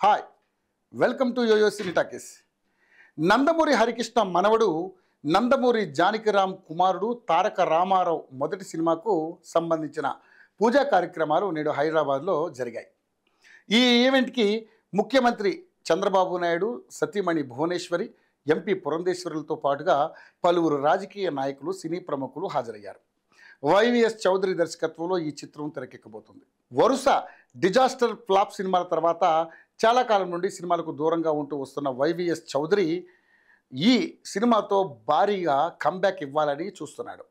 Hi welcome to yoyo cine talkies. Nandamuri Harikrishna మనవడు నందమూరి జానకిరామ్ కుమారుడు తారక రామారావు మొదటి సినిమాకు సంబంధించిన పూజా కార్యక్రమాలు నేడు హైదరాబాద్లో జరిగాయి. ఈ ఈవెంట్కి ముఖ్యమంత్రి చంద్రబాబు నాయుడు, సతీమణి భువనేశ్వరి, ఎంపీ పురంధేశ్వరులతో పాటుగా పలువురు రాజకీయ నాయకులు, సినీ ప్రముఖులు హాజరయ్యారు. వైవిఎస్ చౌదరి దర్శకత్వంలో ఈ చిత్రం తెరకెక్కబోతుంది. వరుస డిజాస్టర్ ఫ్లాప్ సినిమాల తర్వాత చాలా కాలం నుండి సినిమాలకు దూరంగా ఉంటూ వస్తున్న వైవిఎస్ చౌదరి ఈ సినిమాతో భారీగా కంబ్యాక్ ఇవ్వాలని చూస్తున్నాడు.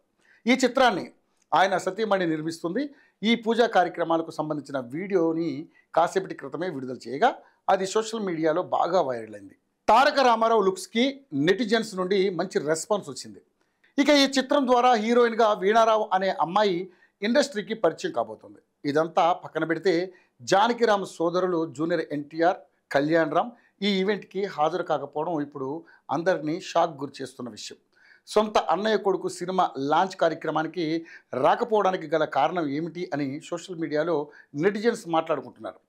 ఈ చిత్రాన్ని ఆయన సతీమణి నిర్మిస్తుంది. ఈ పూజా కార్యక్రమాలకు సంబంధించిన వీడియోని కాసేపటి క్రితమే విడుదల చేయగా అది సోషల్ మీడియాలో బాగా వైరల్ అయింది. తారక రామారావు లుక్స్కి నెటిజన్స్ నుండి మంచి రెస్పాన్స్ వచ్చింది. ఇక ఈ చిత్రం ద్వారా హీరోయిన్గా వీణారావు అనే అమ్మాయి ఇండస్ట్రీకి పరిచయం కాబోతుంది. ఇదంతా పక్కన పెడితే జానకిరామ్ సోదరులు జూనియర్ ఎన్టీఆర్, కళ్యాణ్ రామ్ ఈ ఈవెంట్కి హాజరు కాకపోవడం ఇప్పుడు అందరినీ షాక్ గురి చేస్తున్న విషయం. సొంత అన్నయ్య కొడుకు సినిమా లాంచ్ కార్యక్రమానికి రాకపోవడానికి గల కారణం ఏమిటి అని సోషల్ మీడియాలో నెటిజన్స్ మాట్లాడుకుంటున్నారు.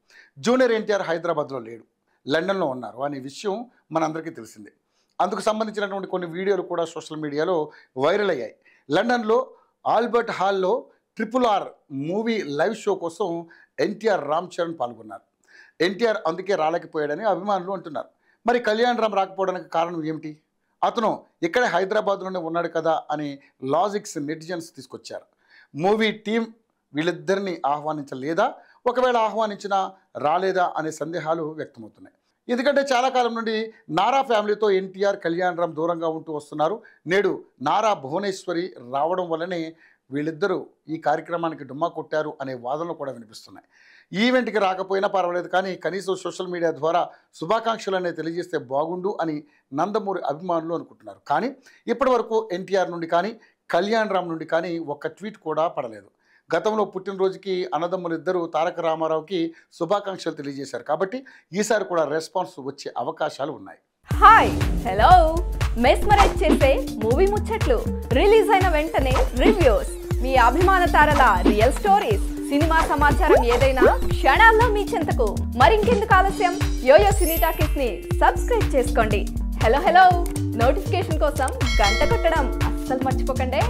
జూనియర్ ఎన్టీఆర్ హైదరాబాద్లో లేడు, లండన్లో ఉన్నారు అనే విషయం మనందరికీ తెలిసిందే. అందుకు సంబంధించినటువంటి కొన్ని వీడియోలు కూడా సోషల్ మీడియాలో వైరల్ అయ్యాయి. లండన్లో ఆల్బర్ట్ హాల్లో RRR మూవీ లైవ్ షో కోసం ఎన్టీఆర్, రామ్ చరణ్ పాల్గొన్నారు. ఎన్టీఆర్ అందుకే రాలేకపోయాడని అభిమానులు అంటున్నారు. మరి కళ్యాణ్ రామ్ రాకపోవడానికి కారణం ఏమిటి? అతను ఇక్కడే హైదరాబాద్లోనే ఉన్నాడు కదా అని లాజిక్స్ నెటిజన్స్ తీసుకొచ్చారు. మూవీ టీం వీళ్ళిద్దరిని ఆహ్వానించలేదా, ఒకవేళ ఆహ్వానించినా రాలేదా అనే సందేహాలు వ్యక్తమవుతున్నాయి. ఎందుకంటే చాలా కాలం నుండి నారా ఫ్యామిలీతో ఎన్టీఆర్, కళ్యాణ్ రామ్ దూరంగా ఉంటూ వస్తున్నారు. నేడు నారా భువనేశ్వరి రావడం వల్లనే వీళ్ళిద్దరూ ఈ కార్యక్రమానికి డుమ్మా కొట్టారు అనే వాదనలు కూడా వినిపిస్తున్నాయి. ఈవెంట్కి రాకపోయినా పర్వాలేదు, కానీ కనీసం సోషల్ మీడియా ద్వారా శుభాకాంక్షలు అనేది తెలియజేస్తే బాగుండు అని నందమూరి అభిమానులు అనుకుంటున్నారు. కానీ ఇప్పటి వరకు ఎన్టీఆర్ నుండి కానీ, కళ్యాణ్ రామ్ నుండి కానీ ఒక్క ట్వీట్ కూడా పడలేదు. గతంలో పుట్టినరోజుకి అన్నదమ్ములు ఇద్దరు తారక రామారావుకి శుభాకాంక్షలు తెలియజేశారు. కాబట్టి ఈసారి కూడా రెస్పాన్స్ వచ్చే అవకాశాలు ఉన్నాయి. హాయ్ హలో మెస్మరైజ్ చేసే మూవీ ముచ్చట్లు, రిలీజ్ అయిన వెంటనే రివ్యూస్, మీ అభిమాన తారల రియల్ స్టోరీస్, సినిమా సమాచారం ఏదైనా క్షణాల్లో మీ చెంతకు. మరింకెందుకు ఆలస్యం, యోయో సినీ టాకీస్ ని సబ్స్క్రైబ్ చేసుకోండి. హలో నోటిఫికేషన్ కోసం గంట కొట్టడం అస్సలు మర్చిపోకండి.